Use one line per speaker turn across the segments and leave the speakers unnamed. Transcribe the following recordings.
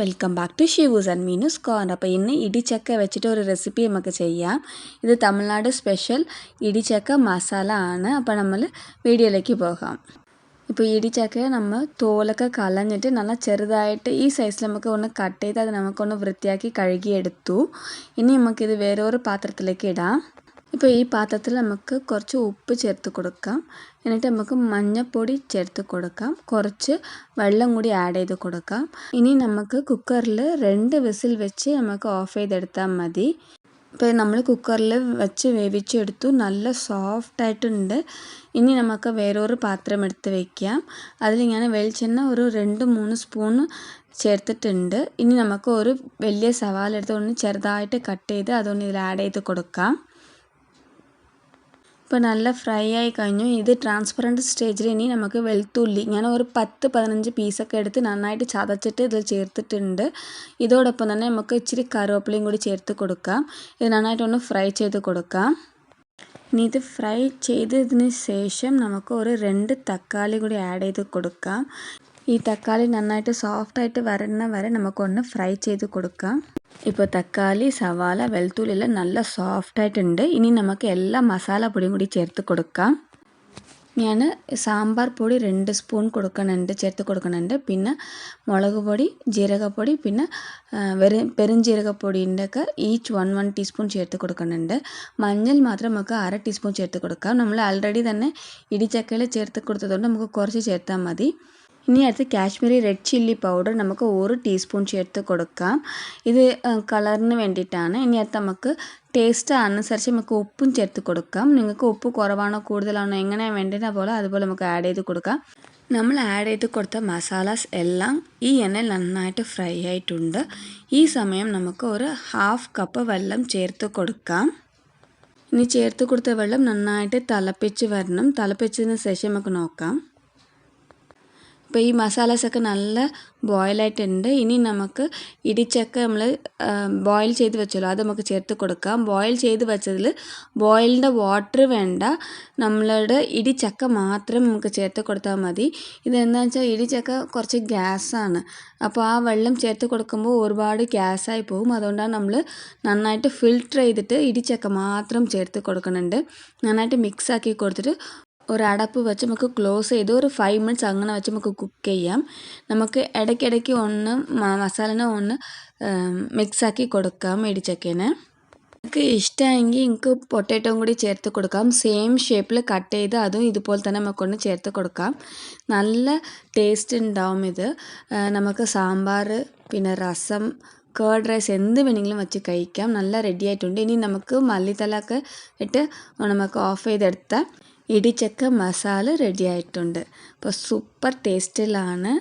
Welcome back to Shivu's and Meenu's corner. അപ്പോൾ ഇന്ന് ഇടിച്ചക്ക വെച്ചിട്ട് ഒരു റെസിപ്പി നമുക്ക് ചെയ്യാം. ഇത് തമിഴ്നാട് സ്പെഷ്യൽ ഇടിച്ചക്ക മസാല ആണ്. അപ്പോൾ നമ്മൾ വീഡിയോയിലേക്ക് പോകാം. ഇപ്പോൾ ഇടിച്ചക്ക നമ്മൾ തോലൊക്കെ കളഞ്ഞിട്ട് നല്ല ചെറുതായിട്ട് ഈ സൈസിൽ നമുക്ക് ഒന്ന് കട്ട് ചെയ്ത് അത് നമുക്കൊന്ന് വൃത്തിയാക്കി കഴുകിയെടുത്തു. ഇനി നമുക്കിത് വേറൊരു പാത്രത്തിലേക്ക് ഇടാം. ഇപ്പോൾ ഈ പാത്രത്തിൽ നമുക്ക് കുറച്ച് ഉപ്പ് ചേർത്ത് കൊടുക്കാം. എന്നിട്ട് നമുക്ക് മഞ്ഞൾപ്പൊടി ചേർത്ത് കൊടുക്കാം. കുറച്ച് വെള്ളം കൂടി ആഡ് ചെയ്ത് കൊടുക്കാം. ഇനി നമുക്ക് കുക്കറിൽ 2 വിസിൽ വെച്ച് നമുക്ക് ഓഫ് ചെയ്തെടുത്താൽ മതി. ഇപ്പോൾ നമ്മൾ കുക്കറിൽ വെച്ച് വേവിച്ചെടുത്തു. നല്ല സോഫ്റ്റായിട്ടുണ്ട്. ഇനി നമുക്ക് വേറൊരു പാത്രം എടുത്ത് വയ്ക്കാം. അതിലിങ്ങനെ വെളിച്ചെണ്ണ ഒരു 2-3 സ്പൂൺ ചേർത്തിട്ടുണ്ട്. ഇനി നമുക്ക് ഒരു വലിയ സവാള എടുത്ത് ഒന്ന് ചെറുതായിട്ട് കട്ട് ചെയ്ത് അതൊന്ന് ഇതിൽ ആഡ് ചെയ്ത് കൊടുക്കാം. ഇപ്പോൾ നല്ല ഫ്രൈ ആയി കഴിഞ്ഞു. ഇത് ട്രാൻസ്പെറൻറ്റ് സ്റ്റേജിൽ ഇനി നമുക്ക് വെളുത്തുള്ളി ഞാൻ ഒരു 10-15 പീസൊക്കെ എടുത്ത് നന്നായിട്ട് ചതച്ചിട്ട് ഇതിൽ ചേർത്തിട്ടുണ്ട്. ഇതോടൊപ്പം തന്നെ നമുക്ക് ഇച്ചിരി കറിവേപ്പിലയും കൂടി ചേർത്ത് കൊടുക്കാം. ഇത് നന്നായിട്ടൊന്ന് ഫ്രൈ ചെയ്ത് കൊടുക്കാം. ഇനി ഇത് ഫ്രൈ ചെയ്തതിന് ശേഷം നമുക്ക് ഒരു 2 തക്കാളി കൂടി ആഡ് ചെയ്ത് കൊടുക്കാം. ഈ തക്കാളി നന്നായിട്ട് സോഫ്റ്റായിട്ട് വരുന്ന വരെ നമുക്കൊന്ന് ഫ്രൈ ചെയ്ത് കൊടുക്കാം. ഇപ്പോൾ തക്കാളി, സവാള, വെളുത്തുള്ളി എല്ലാം നല്ല സോഫ്റ്റായിട്ടുണ്ട്. ഇനി നമുക്ക് എല്ലാ മസാലപ്പൊടിയും കൂടി ചേർത്ത് കൊടുക്കാം. ഞാൻ സാമ്പാർ പൊടി 2 സ്പൂൺ ചേർത്ത് കൊടുക്കുന്നുണ്ട്. പിന്നെ മുളക് പൊടി, ജീരകപ്പൊടി, പിന്നെ പെരുംജീരകപ്പൊടിൻ്റെ ഒക്കെ ഈച്ച് 1 ടീസ്പൂൺ ചേർത്ത് കൊടുക്കുന്നുണ്ട്. മഞ്ഞൾ മാത്രം നമുക്ക് 1/2 ടീസ്പൂൺ ചേർത്ത് കൊടുക്കാം. നമ്മൾ ആൾറെഡി തന്നെ ഇടിച്ചക്കയിൽ ചേർത്ത് കൊടുത്തതുകൊണ്ട് നമുക്ക് കുറച്ച് ചേർത്താൽ മതി. ഇനി അടുത്ത് കാശ്മീരി റെഡ് ചില്ലി പൗഡർ നമുക്ക് 1 ടീസ്പൂൺ ചേർത്ത് കൊടുക്കാം. ഇത് കളറിന് വേണ്ടിയിട്ടാണ്. ഇനി അടുത്ത് നമുക്ക് ടേസ്റ്റ് അനുസരിച്ച് നമുക്ക് ഉപ്പും ചേർത്ത് കൊടുക്കാം. നിങ്ങൾക്ക് ഉപ്പ് കുറവാണോ കൂടുതലാണോ എങ്ങനെയാണ് വേണ്ടത് അതുപോലെ നമുക്ക് ആഡ് ചെയ്ത് കൊടുക്കാം. നമ്മൾ ആഡ് ചെയ്ത് കൊടുത്ത മസാലാസ് എല്ലാം ഈ എണ്ണയിൽ നന്നായിട്ട് ഫ്രൈ ആയിട്ടുണ്ട്. ഈ സമയം നമുക്ക് ഒരു 1/2 കപ്പ് വെള്ളം ചേർത്ത് കൊടുക്കാം. ഇനി ചേർത്ത് കൊടുത്ത വെള്ളം നന്നായിട്ട് തിളപ്പിച്ച് വരണം. തിളപ്പിച്ചതിന് ശേഷം നമുക്ക് നോക്കാം. ഇപ്പോൾ ഈ മസാലാസൊക്കെ നല്ല ബോയിലായിട്ടുണ്ട്. ഇനി നമുക്ക് ഇടിച്ചക്ക നമ്മൾ ബോയിൽ ചെയ്ത് വെച്ചല്ലോ അത് നമുക്ക് ചേർത്ത് കൊടുക്കാം. ബോയിൽ ചെയ്ത് വെച്ചതിൽ ബോയിലിൻ്റെ വാട്ടർ വേണ്ട, നമ്മളുടെ ഇടിച്ചക്ക മാത്രം നമുക്ക് ചേർത്ത് കൊടുത്താൽ മതി. ഇതെന്താണെന്ന് വെച്ചാൽ ഇടിച്ചക്ക കുറച്ച് ഗ്യാസാണ്. അപ്പോൾ ആ വെള്ളം ചേർത്ത് കൊടുക്കുമ്പോൾ ഒരുപാട് ഗ്യാസായി പോകും. അതുകൊണ്ടാണ് നമ്മൾ നന്നായിട്ട് ഫിൽറ്റർ ചെയ്തിട്ട് ഇടിച്ചക്ക മാത്രം ചേർത്ത് കൊടുക്കുന്നുണ്ട്. നന്നായിട്ട് മിക്സാക്കി കൊടുത്തിട്ട് ഒരു അടപ്പ് വെച്ച് നമുക്ക് ക്ലോസ് ചെയ്ത് ഒരു 5 മിനിറ്റ്സ് അങ്ങനെ വെച്ച് നമുക്ക് കുക്ക് ചെയ്യാം. നമുക്ക് ഇടയ്ക്കിടയ്ക്ക് ഒന്ന് മസാലനെ ഒന്ന് മിക്സാക്കി കൊടുക്കാം ഇടിച്ചക്കേനെ. നമുക്ക് ഇഷ്ടമെങ്കിൽ എനിക്ക് പൊട്ടാറ്റോയും കൂടി ചേർത്ത് കൊടുക്കാം. സെയിം ഷേപ്പിൽ കട്ട് ചെയ്ത് അതും ഇതുപോലെ തന്നെ നമുക്കൊന്ന് ചേർത്ത് കൊടുക്കാം. നല്ല ടേസ്റ്റ് ഉണ്ടാവും ഇത്. നമുക്ക് സാമ്പാർ, പിന്നെ രസം, കേർഡ് റൈസ് എന്ത് വേണമെങ്കിലും വെച്ച് കഴിക്കാം. നല്ല റെഡി ആയിട്ടുണ്ട്. ഇനി നമുക്ക് മല്ലിത്തലൊക്കെ ഇട്ട് നമുക്ക് ഓഫ് ചെയ്തെടുത്ത ഇടിച്ചക്ക മസാല റെഡി ആയിട്ടുണ്ട്. അപ്പോൾ സൂപ്പർ ടേസ്റ്റിലാണ്.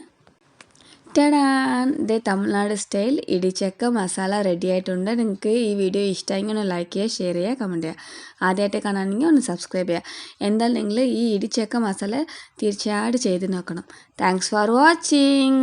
ടടാൻ, ഇത് തമിഴ്നാട് സ്റ്റൈൽ ഇടിച്ചക്ക മസാല റെഡി ആയിട്ടുണ്ട്. നിങ്ങൾക്ക് ഈ വീഡിയോ ഇഷ്ടമെങ്കിൽ ഒന്ന് ലൈക്ക് ചെയ്യുക, ഷെയർ ചെയ്യുക, കമൻറ്റ് ചെയ്യുക. ആദ്യമായിട്ട് കാണുകയാണെങ്കിൽ ഒന്ന് സബ്സ്ക്രൈബ് ചെയ്യുക. എന്തായാലും നിങ്ങൾ ഈ ഇടിച്ചക്ക മസാല തീർച്ചയായിട്ടും ചെയ്ത് നോക്കണം. Thanks for watching.